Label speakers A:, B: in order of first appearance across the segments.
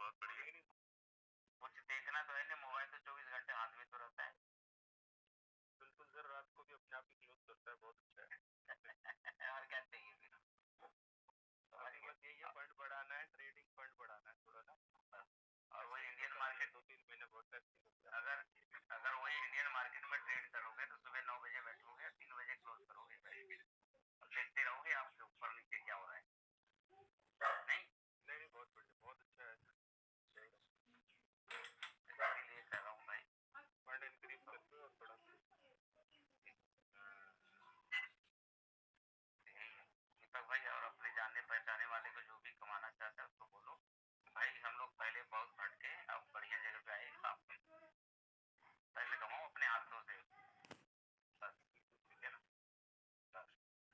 A: बहुत बढ़िया।
B: कुछ देखना तो है नहीं, मोबाइल तो 24 घंटे हाथ में तो रहता है।
A: बिल्कुल सर, रात को भी अपने आप ही क्लोज करता है, बहुत अच्छा है।
B: और क्या चाहिए फिर?
A: हमारी बस यही है, फंड बढ़ाना है, ट्रेडिंग फंड बढ़ाना है थोड़ा ना।
B: और वही इंडियन मार्केट
A: 2-3 महीने बहुत टेस्टिंग हो गया।
B: अगर अगर वही इंडियन मार्केट में ट्रेड करोगे तो सुबह 9 बजे बैठोगे, 3 बजे क्लोज करोगे और देखते रहोगे आपके ऊपर नीचे क्या हो रहा है। नहीं
A: नहीं, बहुत बढ़िया, बहुत अच्छा है।
B: इसीलिए कह रहा हूँ भाई,
A: फंड इंक्रीज कर दो और थोड़ा।
B: दीपक भाई, और अपने जानने पहचाने वाले को जो भी कमाना चाहता है उसको बोलो भाई, हम लोग पहले बहुत भटके, अब बढ़िया जगह पे आए, काम करो। पहले कमाओ अपने हाथों से, बस, ठीक है ना।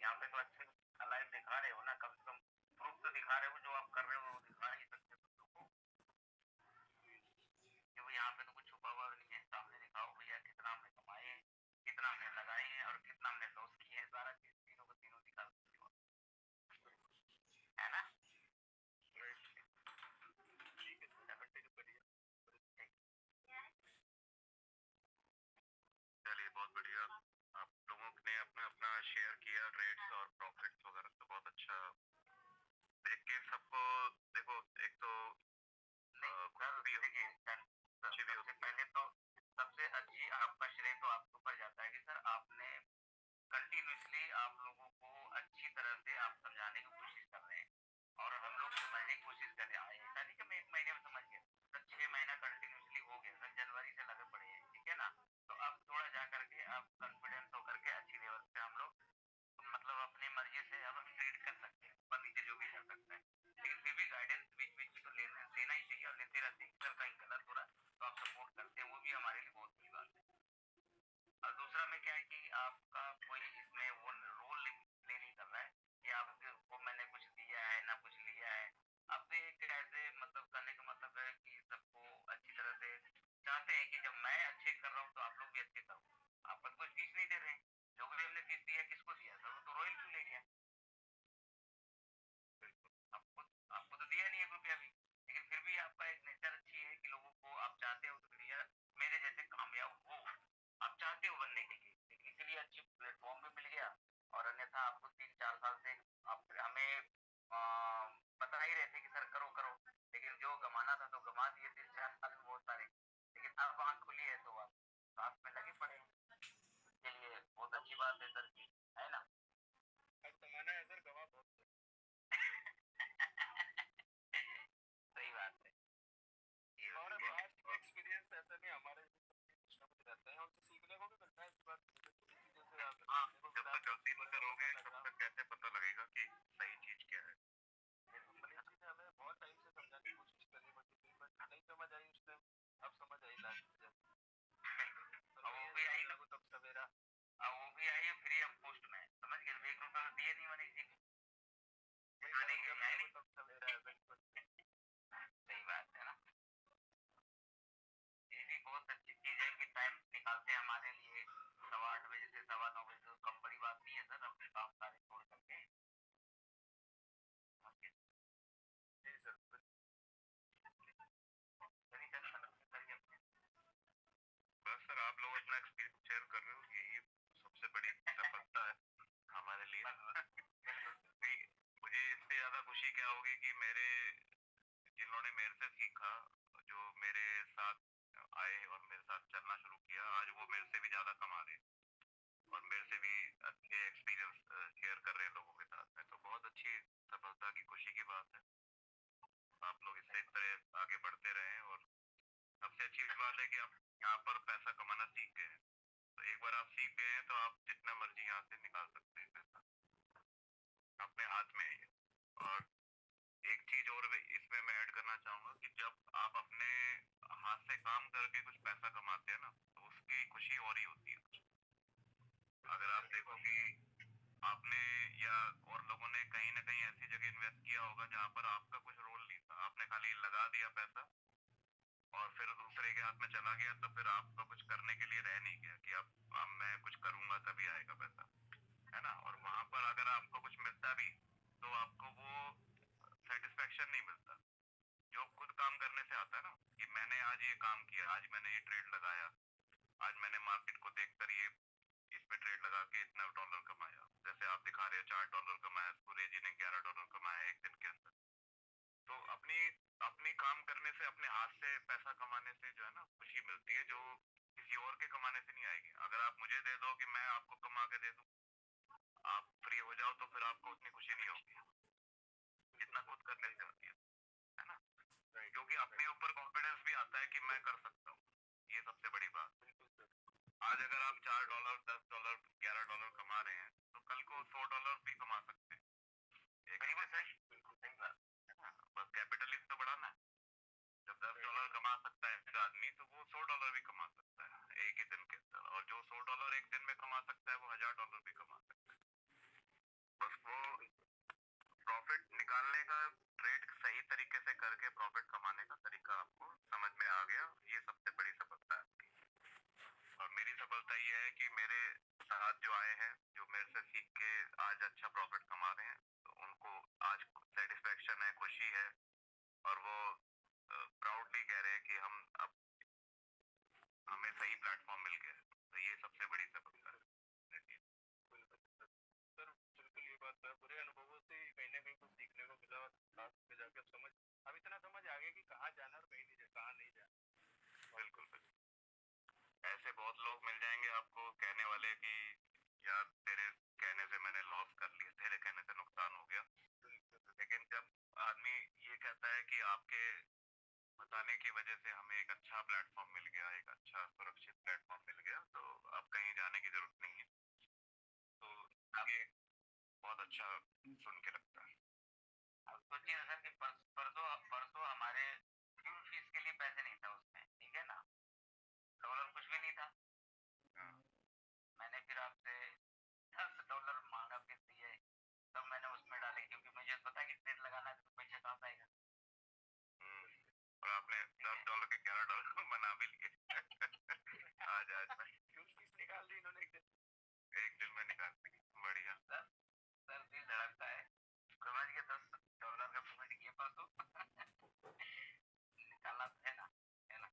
B: यहाँ पे तो अच्छे लाइफ दिखा रहे हो ना, कम से कम प्रूफ तो दिखा रहे हो, जो आप कर रहे हो वो दिखा ही सकते हो लोगों को। क्योंकि यहाँ पे तो कुछ छुपा हुआ नहीं है, सामने दिखाओ भैया कितना हमने कमाए हैं, कितना हमने लगाए हैं और कितना हमने लॉस किए हैं, सारा चीज तीनों को तीनों दिखा सकते हो, है ना।
A: ठीक है, कंटिन्यू करिए। चलिए, बहुत बढ़िया। आप लोगों ने अपना अपना शेयर किया ट्रेड्स और प्रॉफिट्स वगैरह, तो बहुत अच्छा देख के सबको। देखो, एक तो
B: देखिए सर, सबसे पहले तो सबसे अच्छी आपका श्रेय तो आपके ऊपर जाता है कि सर आपने कंटिन्यूसली आप लोगों को अच्छी तरह से आप समझाने की कोशिश कर रहे हैं और हम लोग समझने की कोशिश कर रहे हैं। ऐसा नहीं कि मैं 1 महीने में समझ गया, सर 6 महीना कंटिन्यूसली हो गया, सर जनवरी से लगे पड़े हैं, ठीक है ना। तो अब थोड़ा जा करके आप कॉन्फिडेंस होकर के अच्छी लेवल पे हम लोग मतलब अपनी मर्जी से अब ट्रेड कर सकते हैं, ऊपर नीचे जो भी कर सकते हैं, लेकिन फिर भी गाइडेंस बीच बीच में तो लेना ही चाहिए और लेते रहते हैं। सर कहीं गलत हो रहा है तो आप सपोर्ट करते हैं, वो भी हमारे लिए बहुत बड़ी बात है। और दूसरा में क्या है कि आपका कोई इसमें वो रोल प्ले नहीं कर रहा है कि आपको मैंने कुछ दिया है ना कुछ लिया है। आप तो एक ऐसे मतलब करने का मतलब है कि सबको अच्छी तरह से चाहते हैं कि जब मैं अच्छे कर रहा हूँ तो आप लोग भी अच्छे करो। आप कुछ फीस नहीं दे रहे हैं, जो भी हमने फीस दिया किसको दिया सर, वो तो रॉयल क्यों ले गया। आपको आपको तो दिया नहीं है रुपया भी, लेकिन फिर भी आपका एक नेचर अच्छी है कि लोगों को आप चाहते हो तो भैया मेरे जैसे कामयाब हो, आप चाहते हो बनने के लिए, लेकिन इसीलिए अच्छी प्लेटफॉर्म भी मिल गया। और अन्यथा आपको 3-4 साल से आप हमें बता ही रहे थे कि सर करो करो, लेकिन जो गमाना था तो गमा दिए 3-4 साल में बहुत सारे, लेकिन अब आँख खुली है तो आप साथ में लगे पड़े हैं। चलिए बहुत अच्छी बात है सर की, है ना।
A: अब कमाना है सर, गवा बहुत
B: सही बात है।
A: और पास्ट एक्सपीरियंस ऐसा नहीं, हमारे कुछ ना कुछ रहता है, हमसे सीखने को भी मिलता है। इस बात चीजों से आप जब तक गलती नहीं करोगे तब तक कैसे पता लगेगा कि सही चीज क्या है। मनीष जी ने हमें बहुत टाइम से समझाने की कोशिश करी, बट नहीं समझ आई उस टाइम, अब समझ आई लास्ट में।
B: वो भी आई ना,
A: तब सवेरा
B: वो भी आई है फ्री ऑफ कॉस्ट में, समझ गए, 1 रुपया तो दिए नहीं मनीष जी।
A: तब सवेरा है, बिल्कुल
B: सही बात है ना। ये भी बहुत अच्छी चीज है कि टाइम निकालते हैं हमारे लिए, 8:15 से 9:15 तो कम बड़ी बात नहीं है सर, अपने काम सारे छोड़ करके।
A: जी सर। बस सर, आप लोग अपना एक्सपीरियंस शेयर कर रहे हो, यही सबसे बड़ी सफलता है हमारे लिए। मुझे इससे ज्यादा खुशी क्या होगी कि जिन्होंने मेरे से सीखा, जो मेरे साथ आए और मेरे साथ चलना शुरू किया, आज वो मेरे से भी ज्यादा कमा रहे हैं और मेरे से भी अच्छे एक्सपीरियंस शेयर कर रहे हैं लोगों के साथ में। तो बहुत अच्छी सफलता की खुशी की बात है। आप लोग इससे इस तरह आगे बढ़ते रहें। और सबसे अच्छी बात है कि आप यहाँ पर पैसा कमाना सीख गए हैं। तो एक बार आप सीख गए हैं तो आप जितना मर्जी यहाँ से निकाल सकते हैं पैसा, अपने हाथ में है ये। और एक चीज और इसमें मैं ऐड करना चाहूंगा कि जब आप अपने हाथ से काम करके कुछ पैसा कमाते हैं ना, तो उसकी खुशी और ही होती है। अगर आप देखो कि आपने या और लोगों ने कहीं ना कहीं ऐसी जगह इन्वेस्ट किया होगा जहाँ पर आपका कुछ रोल नहीं था, आपने खाली लगा दिया पैसा और फिर दूसरे के हाथ में चला गया, तो फिर आपका कुछ करने के लिए रह नहीं गया कि अब मैं कुछ करूंगा तभी आएगा पैसा, है ना। और वहां पर अगर आपको कुछ मिलता भी तो आपको वो सेटिस्फेक्शन नहीं मिलता जो खुद काम करने से आता है ना, कि मैंने आज ये काम किया, आज मैंने ये ट्रेड लगाया, आज मैंने मार्केट को देखकर ये इस पे ट्रेड लगा के इतना डॉलर कमाया। जैसे आप दिखा रहे हो $4 कमाया, सूर्य जी ने $11 कमाया एक दिन के अंदर। तो अपनी अपनी काम करने से, अपने हाथ से पैसा कमाने से जो है ना खुशी मिलती है, जो किसी और के कमाने से नहीं आएगी। अगर आप मुझे दे दो कि मैं आपको कमा के दे दूं, आप फ्री हो जाओ, तो फिर आपको उतनी खुशी नहीं होगी जितना खुद करने से होती है ना। क्योंकि अपने ऊपर कॉन्फिडेंस भी आता है कि मैं कर सकता हूँ। ये सबसे बड़ी बात। आज अगर आप $4, $10, $11 कमा रहे हैं, तो कल को $100 भी कमा सकते हैं। एक सही बात है ना? बस कैपिटलिस्ट तो बढ़ाना है। जब $10 कमा सकता है एक आदमी, तो वो $100 भी कमा सकता है एक ही दिन के अंदर। और जो $100 एक दिन में कमा सकता है, वो $1000 भी कमा सकता है। बस वो प्रॉफिट निकालने का, ट्रेड सही तरीके से करके प्रॉफिट कमाने का तरीका आपको समझ में आ गया। ये सबसे बड़ी सफलता है आपकी। और मेरी सफलता ये है कि मेरे साथ जो आए हैं, जो मेरे से सीख के आज अच्छा प्रॉफिट कमा रहे हैं, तो उनको आज सेटिस्फेक्शन है, खुशी है। और वो प्राउडली कह रहे हैं कि हमें सही प्लेटफॉर्म मिल गया है। तो ये सबसे बड़ी सफलता है।
C: सर बिल्कुल ये बात है, बुरे अनुभवों से कहीं ना कहीं कुछ सीखने को मिला और लास्ट में जाके अब इतना समझ आ गया कि कहाँ जाना और कहीं नहीं कहाँ नहीं जाना।
A: बिल्कुल बिल्कुल। ऐसे बहुत लोग मिल जाएंगे आपको कहने वाले कि यार तेरे कहने से मैंने लॉस कर लिया, तेरे कहने से नुकसान हो गया। लेकिन जब आदमी ये कहता है कि आपके बताने की वजह से हमें एक अच्छा प्लेटफॉर्म मिल गया, एक अच्छा सुरक्षित प्लेटफॉर्म मिल गया, तो अब कहीं जाने की जरूरत नहीं है, तो आगे बहुत अच्छा सुन के लगता है।
B: अब सोचिए ना सर कि परसों परसों हमारे फ्यूल फीस के लिए पैसे नहीं था उसमें, ठीक है ना, डॉलर कुछ भी नहीं था।
A: हाँ।
B: मैंने फिर आपसे $10 मांगा, फिर दिए, तब मैंने उसमें डाले, क्योंकि मुझे पता है कि ट्रेड लगाना है तो पैसे कहाँ से आएगा।
A: और आपने $10 के $11 बना भी लिए। आज में
C: फ्यूल फीस निकाल दी इन्होंने
A: एक दिन में निकाल दी। बढ़िया।
B: सर दिल धड़कता है, समझ के $10 का पेमेंट किए परसों। निकालना तो है ना, है ना।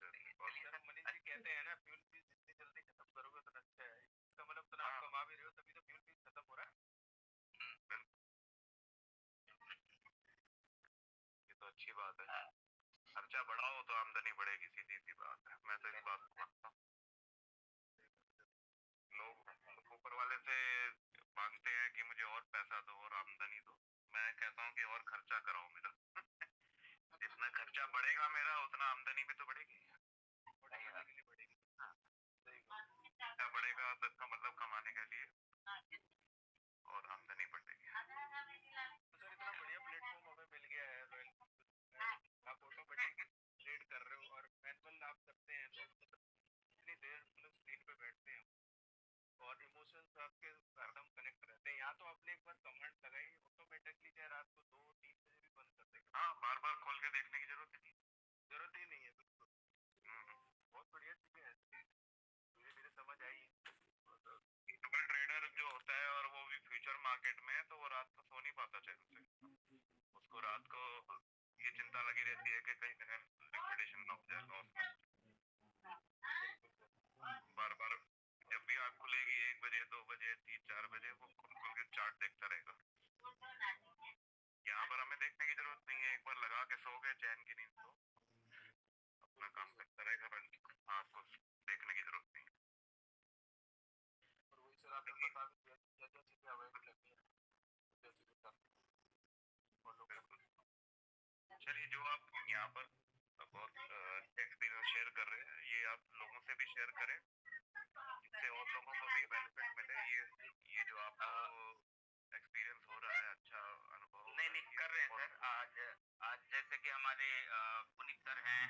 B: चलिए
C: सर, मनीष जी कहते हैं ना फ्यूल फीस जितनी जल्दी खत्म करोगे उतना अच्छा है। इसका मतलब तो आप कमा भी रहे हो, तभी तो फ्यूल फीस खत्म हो रहा है।
A: ये तो अच्छी बात है। खर्चा बढ़ाओ तो आमदनी बढ़ेगी, सीधी सी बात है। मैं तो इस बात को मानता हूँ। लोग ऊपर वाले से मांगते हैं कि मुझे और पैसा दो और आमदनी दो। मैं कहता हूँ कि और खर्चा कराओ मेरा। जितना खर्चा बढ़ेगा मेरा, उतना आमदनी भी तो बढ़ेगी। खर्चा बढ़ेगा तो इसका मतलब कमाने के लिए और आमदनी बढ़ेगी।
C: तो सर इतना बढ़िया प्लेटफॉर्म हमें मिल गया है रॉयल, आप ऑटोमेटिक ट्रेड कर रहे हो और मैनुअल आप करते हैं, तो इतनी देर मतलब स्क्रीन पे बैठते हैं और इमोशंस आपके हरदम कनेक्ट रहते हैं। यहाँ तो आपने एक बार कमांड लगाई, ऑटोमेटिकली चाहे रात को 2-3 बजे भी बंद कर देगा।
A: हाँ, बार बार खोल के देखने की जरूरत नहीं।
C: जरूरत ही नहीं है, बिल्कुल। बहुत बढ़िया चीजें हैं, धीरे धीरे समझ आई।
A: डबल ट्रेडर जो होता है, और वो भी फ्यूचर मार्केट में, तो वो रात को सो नहीं पाता चैन से। उसको रात को ये चिंता लगी रहती है कि कहीं लिक्विडेशन ना हो जाए, लॉस ना। बार बार जब भी आँख खुलेगी 1 बजे, 2 बजे, 3-4 बजे, वो खोल खोल के चार्ट देखता रहेगा। यहाँ पर हमें देखने की जरूरत नहीं है। एक बार लगा के सो गए चैन की नींद, तो अपना काम करता रहेगा। आपको देखने की जरूरत नहीं।
C: और वही सर आपने बता भी दिया क्या क्या चीजें अवॉइड करनी है, क्या चीजें करनी है, फॉलो करनी है।
A: चलिए, जो आप यहाँ पर बहुत एक्सपीरियंस शेयर कर रहे हैं, ये आप लोगों से भी शेयर करें, जिससे और लोगों को भी बेनिफिट मिले। ये जो आपको एक्सपीरियंस हो रहा है, अच्छा अनुभव।
B: नहीं कर रहे हैं सर। आज आज जैसे कि हमारे पुनीत सर हैं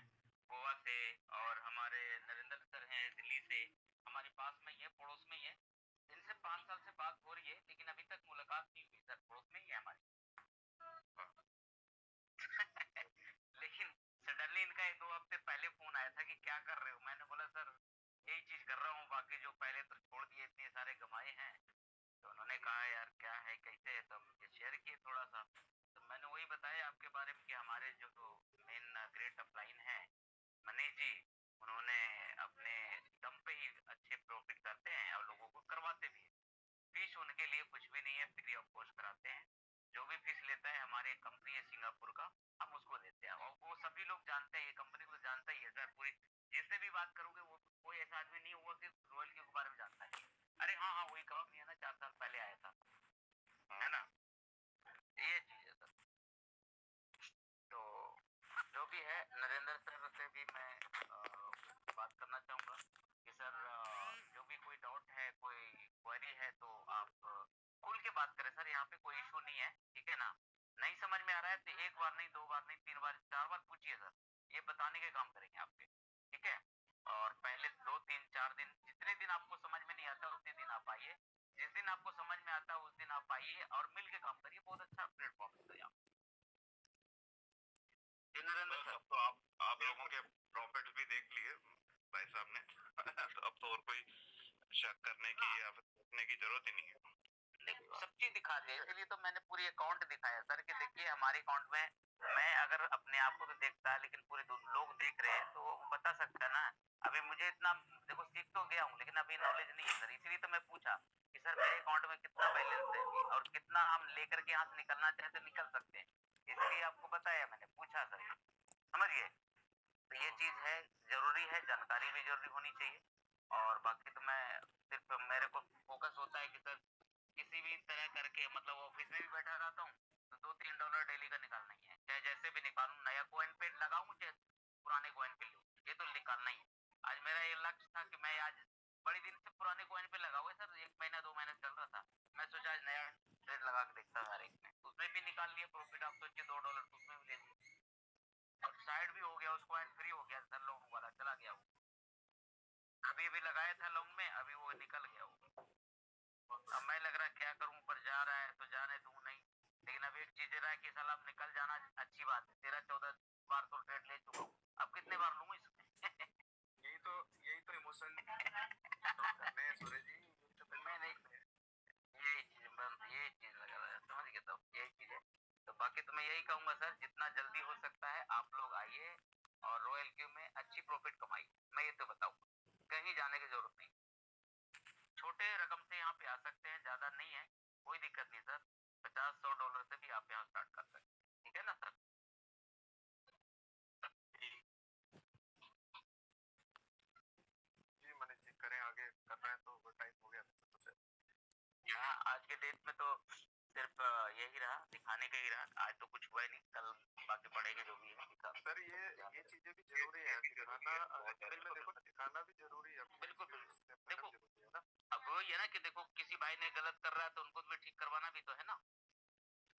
B: गोवा से, और हमारे नरेंद्र सर हैं दिल्ली से, हमारे पास में ही है, पड़ोस में ही है। इनसे 5 साल से बात हो रही है, लेकिन अभी तक मुलाकात नहीं हुई सर। पड़ोस में ही है हमारे। लेकिन सडनली इनका 1-2 हफ्ते पहले फोन आया था कि क्या कर रहे हो। मैंने बोला सर यही चीज कर रहा हूँ, बाकी जो पहले तो छोड़ दिए, इतने सारे कमाए हैं। तो उन्होंने कहा यार क्या है, कैसे है, तो मुझे शेयर किए थोड़ा सा। तो मैंने वही बताया आपके बारे में कि हमारे मनीष जी, उन्होंने अपने दम पे ही अच्छे प्रॉफिट करते हैं और लोगों को करवाते भी हैं। फीस उनके लिए कुछ भी नहीं है, फ्री ऑफ कॉस्ट कराते हैं। जो भी फीस लेता है, हमारे कंपनी है सिंगापुर का, हम उसको देते हैं और वो सभी लोग जानते हैं, ये कंपनी को जानता ही है सर। पूरी जिससे भी बात करोगे वो कोई ऐसा आदमी नहीं होगा कि रॉयल के बारे में जानता है। अरे हाँ हाँ, वही कंपनी है ना, 4 साल पहले आया था, है ना। ये चीज है सर। तो जो भी है, नरेंद्र सर से भी मैं बात करना चाहूंगा कि सर जो भी कोई डाउट है, कोई क्वेरी है, तो आप खुल के बात करें सर। यहाँ पे कोई इशू नहीं है, ठीक है ना। नहीं समझ में आ रहा है तो एक बार नहीं, 2 बार नहीं, 3 बार 4 बार पूछिए सर। ये बताने के काम करेंगे आपके, ठीक है। और पहले 2 3 4 दिन, जितने दिन आपको समझ में नहीं आता उतने दिन आप आइए। जिस दिन आपको समझ में आता है उस दिन आप आइए और मिल के काम करिए। बहुत अच्छा प्लेटफॉर्म है यहाँ। जी नरेंद्र
A: बस
B: सर।
A: अब तो आप लोगों के प्रॉफिट भी देख लिए भाई साहब ने। तो अब तो और कोई शक करने की या फिर सोचने की जरूरत ही नहीं है।
B: देखो, सब चीज दिखा दिया, इसलिए तो मैंने पूरी अकाउंट दिखाया सर कि देखिए हमारे अकाउंट में, मैं अगर अपने आप को तो देखता है लेकिन पूरे लोग देख रहे हैं तो वो बता सकता है ना। अभी मुझे इतना, देखो सीख तो गया हूँ लेकिन अभी नॉलेज नहीं है सर। इसीलिए तो मैं पूछा कि सर मेरे अकाउंट में कितना बैलेंस है अभी और कितना हम लेकर के यहाँ से निकलना चाहे तो निकल सकते हैं। इसलिए आपको बताया, मैंने पूछा सर, समझ गए। तो ये चीज है, जरूरी है, जानकारी भी जरूरी होनी चाहिए। और बाकी तो मैं सिर्फ, मेरे को फोकस होता है कि सर किसी भी तरह करके, मतलब ऑफिस में भी बैठा रहता हूँ तो $2 3 डेली का निकालना ही है, चाहे जैसे भी निकालूं। नया कॉइन पे लगाऊं चाहे पुराने कॉइन पे लूं, ये तो निकालना ही है। आज मेरा ये लक्ष्य था कि मैं आज बड़ी दिन से पुराने कॉइन पे लगा हुआ है सर, 1 महीना 2 महीना चल रहा था। मैं सोचा आज नया ट्रेड लगा के देखता था, एक में उसमें भी निकाल लिया प्रॉफिट। आप सोचिए $2 तो उसमें भी ले लिया और साइड भी हो गया, उस कॉइन फ्री हो गया सर, लॉन्ग वाला चला गया वो। अभी अभी लगाया था लॉन्ग में, अभी वो निकल गया वो। अब मैं लग रहा है क्या करूं, ऊपर जा रहा है तो जाने दूं नहीं। लेकिन अब एक चीज रहा है कि साला अब निकल जाना अच्छी बात है। 13 14 बार तो ट्रेड ले चुका हूँ, अब कितने बार लूंगा इसमें।
C: यही तो इमोशन करने हैं सूरज जी, यही तो
B: मैं नहीं, यही चीज लगा रहा है, समझ गए। तो यही चीज है। तो बाकी तो मैं यही कहूंगा सर, जितना जल्दी हो सकता है आप लोग आइए और रॉयल क्यू में अच्छी प्रॉफिट कमाइए। मैं ये तो बताऊँ, कहीं जाने की जरूरत नहीं। छोटे रकम से यहाँ पे आ सकते हैं, ज्यादा नहीं है, कोई दिक्कत नहीं सर। $50 100 से भी आप यहाँ स्टार्ट कर सकते हैं, ठीक है ना सर।
C: जी मनीष जी, करें आगे, करना है तो टाइम हो गया तो
B: यहाँ आज के डेट में तो सिर्फ यही रहा, दिखाने का ही रहा। आज तो कुछ हुआ ही नहीं, कल बाकी पड़ेगा जो भी है दिखा।
C: सर ये चीजें भी जरूरी है, दिखाना एक्चुअली में देखो दिखाना भी जरूरी है।
B: बिल्कुल बिल्कुल। देखो
C: जरूरी है ना।
B: अब वही है ना कि देखो किसी भाई ने गलत कर रहा है तो उनको भी ठीक करवाना भी तो है ना।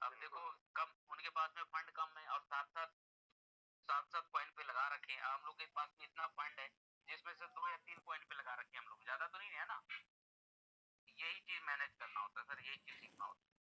B: अब देखो कम, उनके पास में फंड कम है और साथ साथ पॉइंट पे लगा रखे हैं। हम लोग के पास में इतना फंड है जिसमें से 2 या 3 पॉइंट पे लगा रखे हैं हम लोग, ज्यादा तो नहीं है ना। यही चीज मैनेज करना होता है सर, यही चीज सीखना होता है।